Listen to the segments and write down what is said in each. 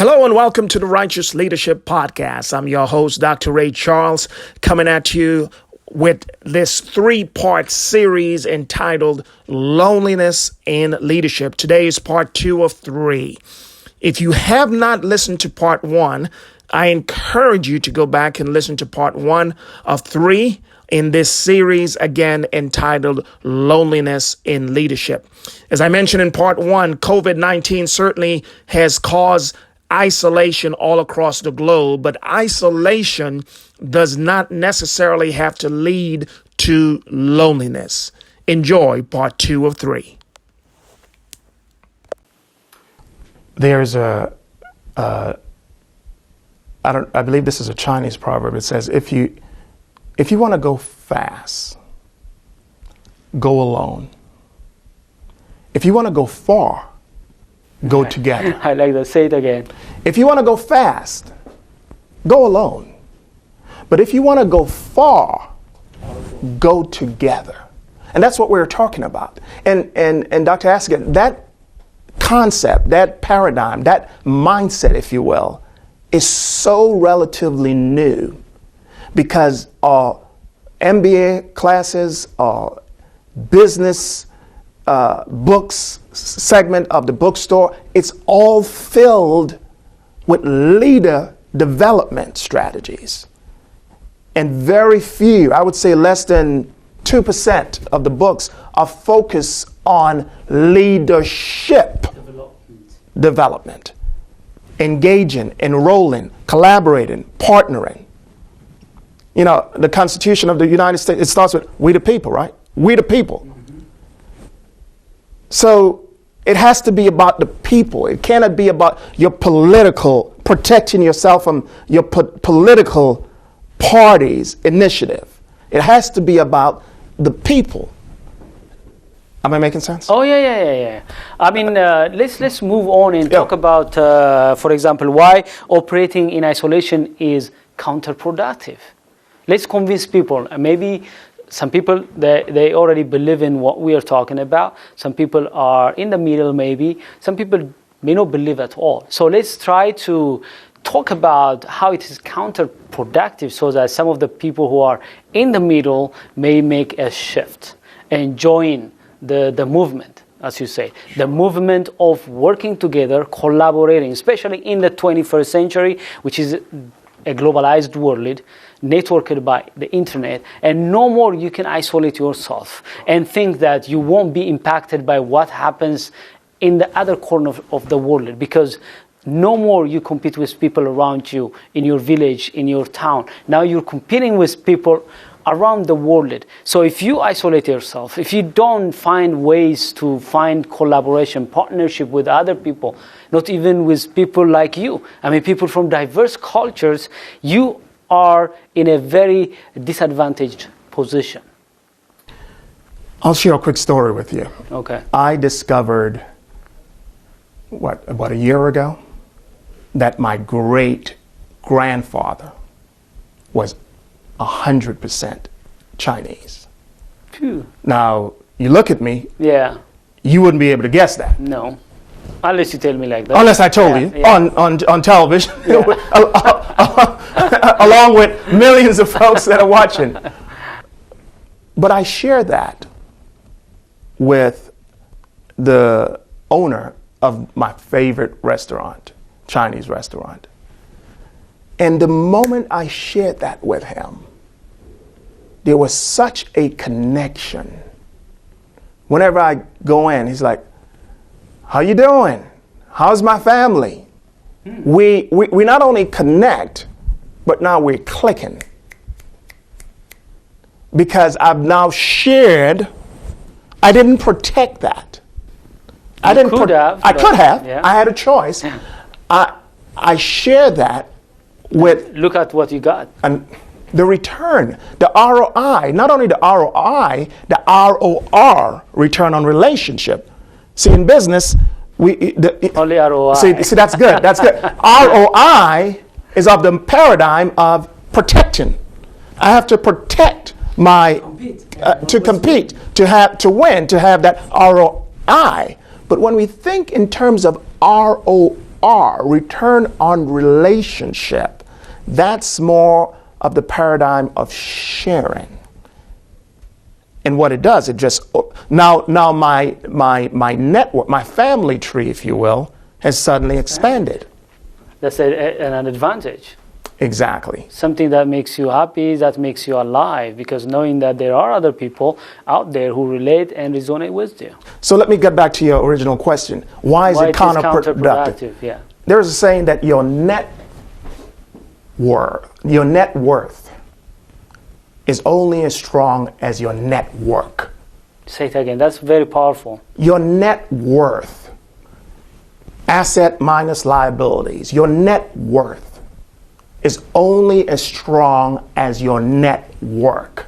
Hello and welcome to the Righteous Leadership Podcast. I'm your host, Dr. Ray Charles, coming at you with this three-part series entitled Loneliness in Leadership. Today is part 2 of 3. If you have not listened to part 1, I encourage you to go back and listen to part 1 of 3 in this series, again entitled Loneliness in Leadership. As I mentioned in part 1, COVID-19 certainly has caused isolation all across the globe, but isolation does not necessarily have to lead to loneliness. Enjoy part 2 of 3. There's I believe this is a Chinese proverb. It says, if you want to go fast, go alone. If you want to go far, go together. I like that. Say it again. If you want to go fast, go alone. But if you want to go far, go together. And that's what we're talking about. And Dr. Asagat, that concept, that paradigm, that mindset, if you will, is so relatively new because MBA classes, business books segment of the bookstore, it's all filled with leader development strategies. And very few, I would say less than 2% of the books are focused on leadership development. Engaging, enrolling, collaborating, partnering. You know, the Constitution of the United States, it starts with we the people, right? We the people. So it has to be about the people. It cannot be about your protecting yourself from your political party's initiative. It has to be about the people. Am I making sense? Oh, yeah. I mean, let's move on and talk about, for example, why operating in isolation is counterproductive. Let's convince people. Maybe some people, they already believe in what we are talking about. Some people are in the middle, maybe. Some people may not believe at all. So let's try to talk about how it is counterproductive so that some of the people who are in the middle may make a shift and join the movement, as you say. The movement of working together, collaborating, especially in the 21st century, which is a globalized world, networked by the internet, and no more you can isolate yourself and think that you won't be impacted by what happens in the other corner of the world, because no more you compete with people around you in your village, in your town. Now you're competing with people around the world. So if you isolate yourself, if you don't find ways to find collaboration, partnership with other people, not even with people like you, I mean people from diverse cultures, you are in a very disadvantaged position. I'll share a quick story with you. Okay. I discovered, about a year ago, that my great-grandfather was 100% Chinese. Phew. Now, you look at me, Yeah. you wouldn't be able to guess that. No. Unless you tell me like that. Unless I told you on television, along with millions of folks that are watching. But I share that with the owner of my favorite restaurant, Chinese restaurant. And the moment I shared that with him, there was such a connection. Whenever I go in, he's like, "How you doing? How's my family?" We not only connect, but now we're clicking. Because I've now shared, I didn't protect that. I could have. Yeah. I had a choice. I shared that with... Look at what you got. And the return, the ROI, not only the ROI, the ROR, return on relationship. See, in business, only ROI. See, that's good. That's good. ROI is of the paradigm of protecting. I have to protect my to compete, to win, to have that ROI. But when we think in terms of ROR, R, return on relationship. That's more of the paradigm of sharing. And what it does, it just, now my network, my family tree, if you will, has suddenly expanded. That's an advantage. Exactly. Something that makes you happy, that makes you alive, because knowing that there are other people out there who relate and resonate with you. So let me get back to your original question. Why is it counterproductive? Yeah. There's a saying that your net worth is only as strong as your network. Say it again. That's very powerful. Your net worth, asset minus liabilities, your net worth is only as strong as your network.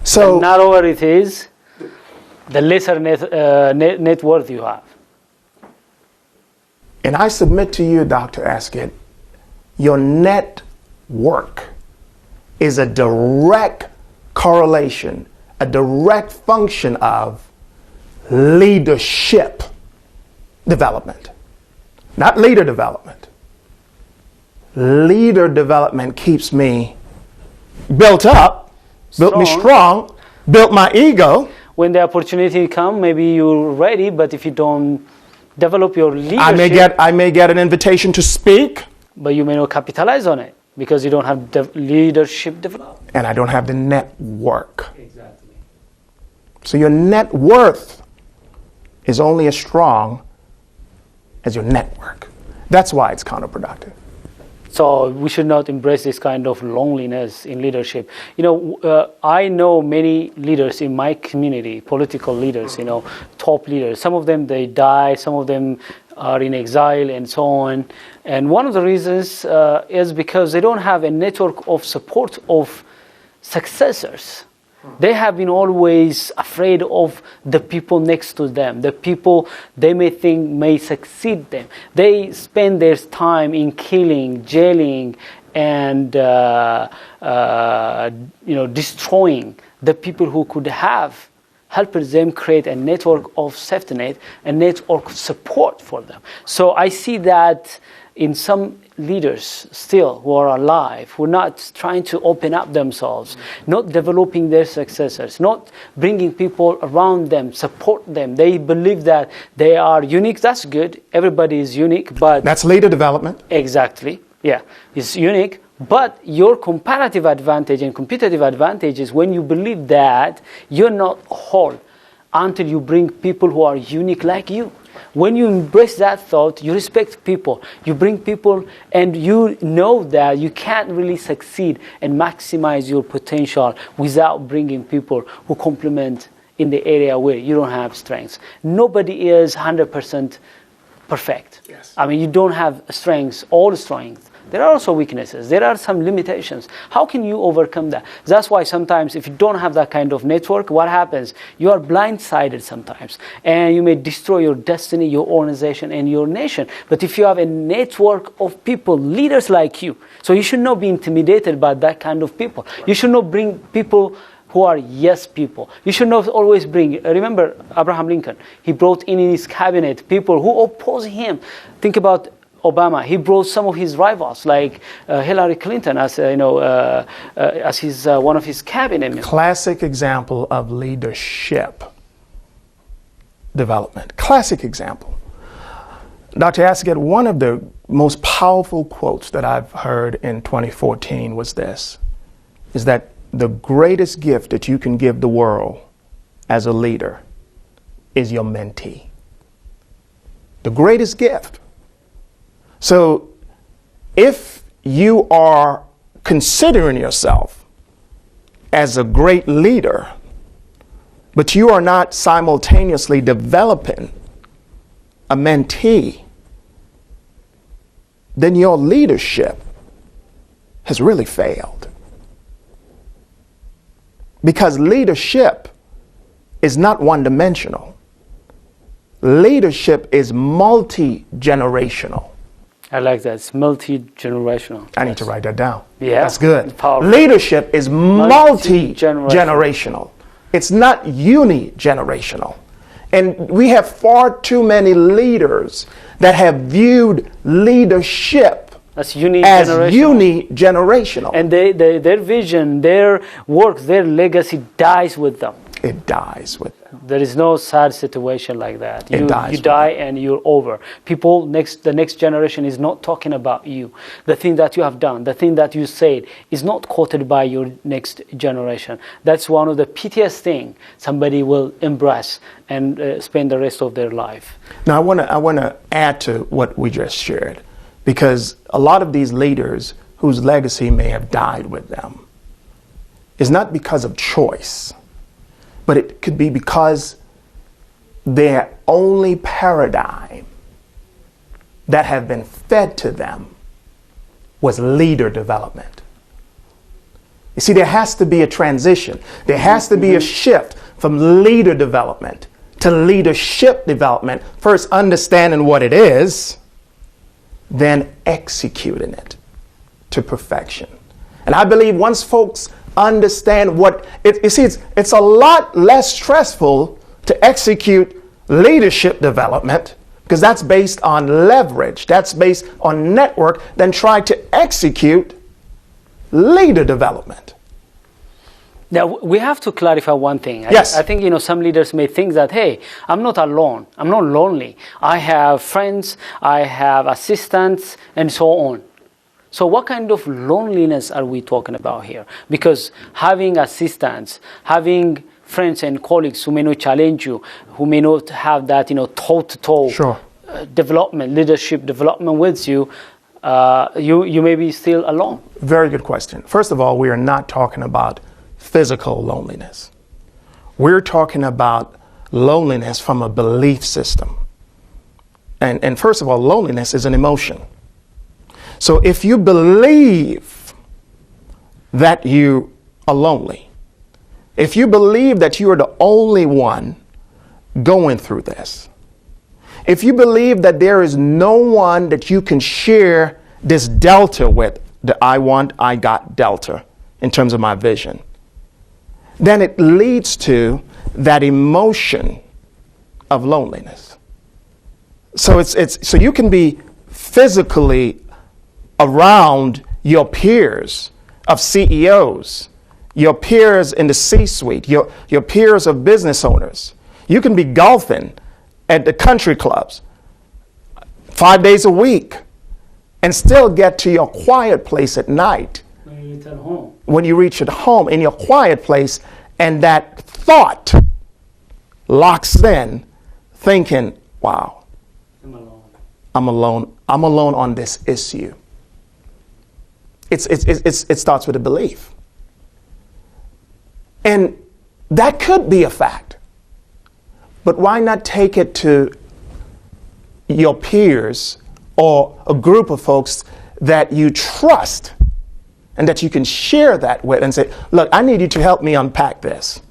So the narrower it is, the lesser net worth you have. And I submit to you, Dr. Askett, your network is a direct correlation, a direct function of leadership development, not leader development. Leader development keeps me built up, built me strong, built my ego. When the opportunity comes, maybe you're ready, but if you don't develop your leadership, I may get an invitation to speak, but you may not capitalize on it because you don't have leadership developed. And I don't have the network. Exactly. So your net worth is only as strong as your network. That's why it's counterproductive. So we should not embrace this kind of loneliness in leadership. I know many leaders in my community, political leaders, top leaders. Some of them, they die. Some of them are in exile and so on. And one of the reasons is because they don't have a network of support of successors. They have been always afraid of the people next to them, the people they may think may succeed them. They spend their time in killing, jailing, and destroying the people who could have helped them create a network of safety net, a network of support for them. So I see that in some leaders still who are alive, who are not trying to open up themselves, not developing their successors, not bringing people around them, support them. They believe that they are unique. That's good. Everybody is unique, but... That's leader development. Exactly. Yeah. It's unique. But your comparative advantage and competitive advantage is when you believe that you're not whole until you bring people who are unique like you. When you embrace that thought, you respect people, you bring people, and you know that you can't really succeed and maximize your potential without bringing people who complement in the area where you don't have strengths. Nobody is 100% perfect. Yes. I mean, you don't have strengths, all strengths. There are also weaknesses. There are some limitations. How can you overcome that? That's why sometimes if you don't have that kind of network, what happens? You are blindsided sometimes. And you may destroy your destiny, your organization, and your nation. But if you have a network of people, leaders like you, so you should not be intimidated by that kind of people. You should not bring people who are yes people. You should not always bring, remember Abraham Lincoln, he brought in his cabinet people who oppose him. Think about Obama. He brought some of his rivals, like Hillary Clinton, as his one of his cabinet members. Classic example of leadership development. Classic example. Dr. Askett, one of the most powerful quotes that I've heard in 2014 was this, is that the greatest gift that you can give the world as a leader is your mentee. The greatest gift. So if you are considering yourself as a great leader, but you are not simultaneously developing a mentee, then your leadership has really failed. Because leadership is not one-dimensional. Leadership is multi-generational. I like that. It's multi-generational. I need to write that down. Yeah. That's good. Powerful. Leadership is multi-generational. It's not uni-generational. And we have far too many leaders that have viewed leadership as unigenerational. And their vision, their work, their legacy dies with them. It dies with them. There is no sad situation like that. You dies die and you're over. People, the next generation is not talking about you. The thing that you have done, the thing that you said is not quoted by your next generation. That's one of the piteous things somebody will embrace and spend the rest of their life. Now, I want to add to what we just shared, because a lot of these leaders whose legacy may have died with them is not because of choice, but it could be because their only paradigm that have been fed to them was leader development. You see, there has to be a transition. There has to be a shift from leader development to leadership development. First understanding what it is, then executing it to perfection. And I believe once folks understand what it, you see, it's a lot less stressful to execute leadership development, because that's based on leverage, that's based on network, than try to execute leader development. Now, we have to clarify one thing. Yes. I think, some leaders may think that, hey, I'm not alone. I'm not lonely. I have friends, I have assistants, and so on. So what kind of loneliness are we talking about here? Because having assistants, having friends and colleagues who may not challenge you, who may not have that, toe-to-toe Sure. Development, leadership development with you, you may be still alone. Very good question. First of all, we are not talking about physical loneliness. We're talking about loneliness from a belief system. And first of all, loneliness is an emotion. So if you believe that you are lonely, if you believe that you are the only one going through this, if you believe that there is no one that you can share this delta with, the I got delta in terms of my vision, then it leads to that emotion of loneliness. So so you can be physically around your peers of CEOs, your peers in the C-suite, your peers of business owners. You can be golfing at the country clubs 5 days a week and still get to your quiet place at night. When you return home. When you reach at home in your quiet place, and that thought locks in, thinking, wow, I'm alone. I'm alone on this issue. It starts with a belief. And that could be a fact. But why not take it to your peers or a group of folks that you trust and that you can share that with and say, look, I need you to help me unpack this.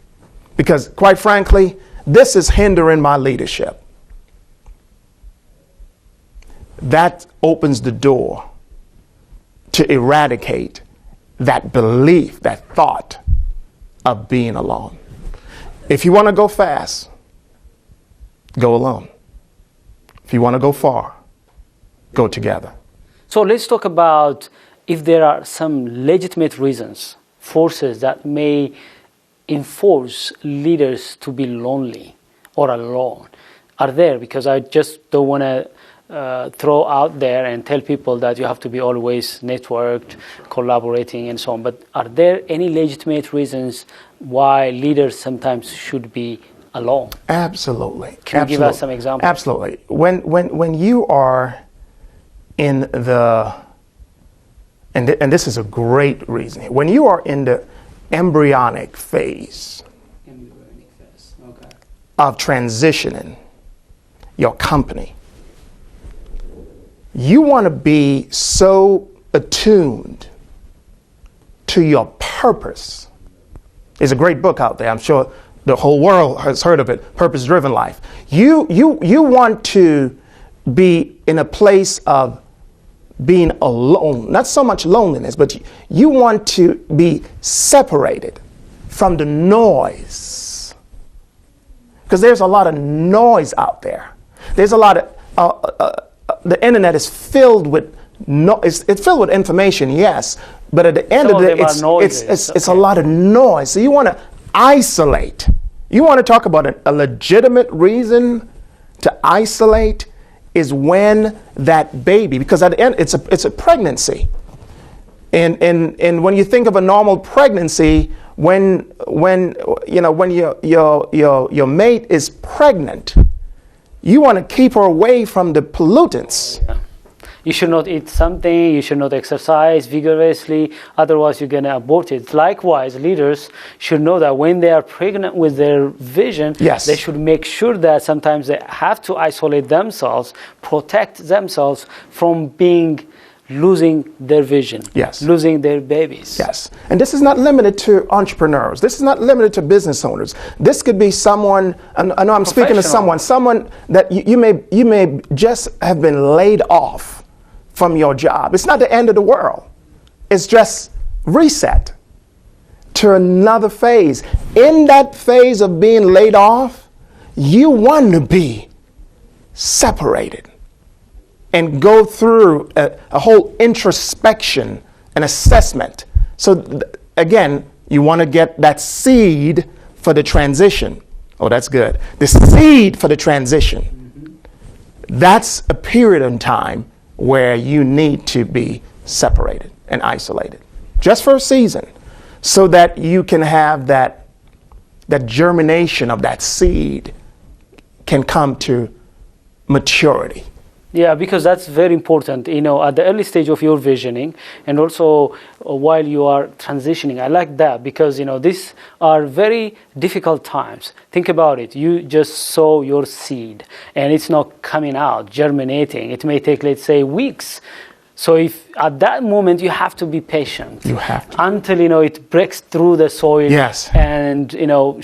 Because quite frankly, this is hindering my leadership. That opens the door to eradicate that belief, that thought of being alone. If you want to go fast, go alone. If you want to go far, go together. So let's talk about if there are some legitimate reasons, forces that may enforce leaders to be lonely or alone. Are there? Because I just don't want to throw out there and tell people that you have to be always networked, collaborating, and so on. But are there any legitimate reasons why leaders sometimes should be alone? Absolutely. Can you give us some examples? Absolutely. When you are in the, and this is a great reason, when you are in the embryonic phase Okay. of transitioning your company, you want to be so attuned to your purpose. There's a great book out there. I'm sure the whole world has heard of it, Purpose Driven Life. You want to be in a place of being alone, not so much loneliness, but you want to be separated from the noise, because there's a lot of noise out there. There's a lot of, the internet is filled with, it's filled with information, yes, but at the end of the day, it's a lot of noise. So you want to isolate. You want to talk about a legitimate reason to isolate is when that baby, because at the end, it's a pregnancy. And when you think of a normal pregnancy, when your mate is pregnant, you want to keep her away from the pollutants. Yeah. You should not eat something, you should not exercise vigorously, otherwise you're going to abort it. Likewise, leaders should know that when they are pregnant with their vision, yes, they should make sure that sometimes they have to isolate themselves, protect themselves from losing their vision, yes, losing their babies. Yes, and this is not limited to entrepreneurs. This is not limited to business owners. This could be someone, I know I'm speaking to someone that you may just have been laid off from your job. It's not the end of the world. It's just reset to another phase. In that phase of being laid off, you want to be separated and go through a whole introspection and assessment. So again, you want to get that seed for the transition. Oh, that's good. The seed for the transition. Mm-hmm. That's a period in time where you need to be separated and isolated, just for a season, so that you can have that germination of that seed can come to maturity. Yeah, because that's very important, at the early stage of your visioning, and also while you are transitioning. I like that because, these are very difficult times. Think about it. You just sow your seed and it's not coming out, germinating. It may take, let's say, weeks. So if at that moment you have to be patient. You have to. Until, it breaks through the soil. Yes. And,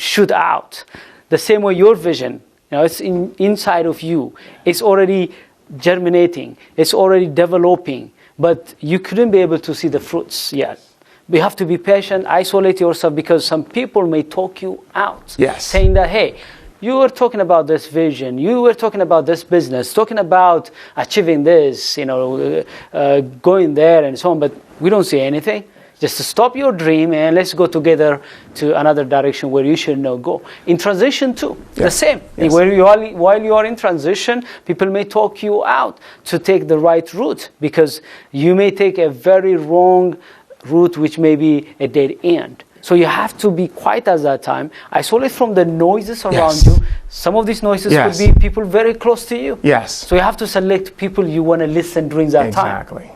shoot out. The same way your vision, it's inside of you. It's already germinating, it's already developing, but you couldn't be able to see the fruits yet. You have to be patient, isolate yourself, because some people may talk you out, yes, saying that, hey, you were talking about this vision, you were talking about this business, talking about achieving this, going there and so on, but we don't see anything. Just to stop your dream and let's go together to another direction where you should not go. In transition too, the same. Yes. While you are in transition, people may talk you out to take the right route, because you may take a very wrong route which may be a dead end. So you have to be quiet at that time, isolate from the noises around you. Some of these noises could be people very close to you. Yes. So you have to select people you want to listen during that time. Exactly.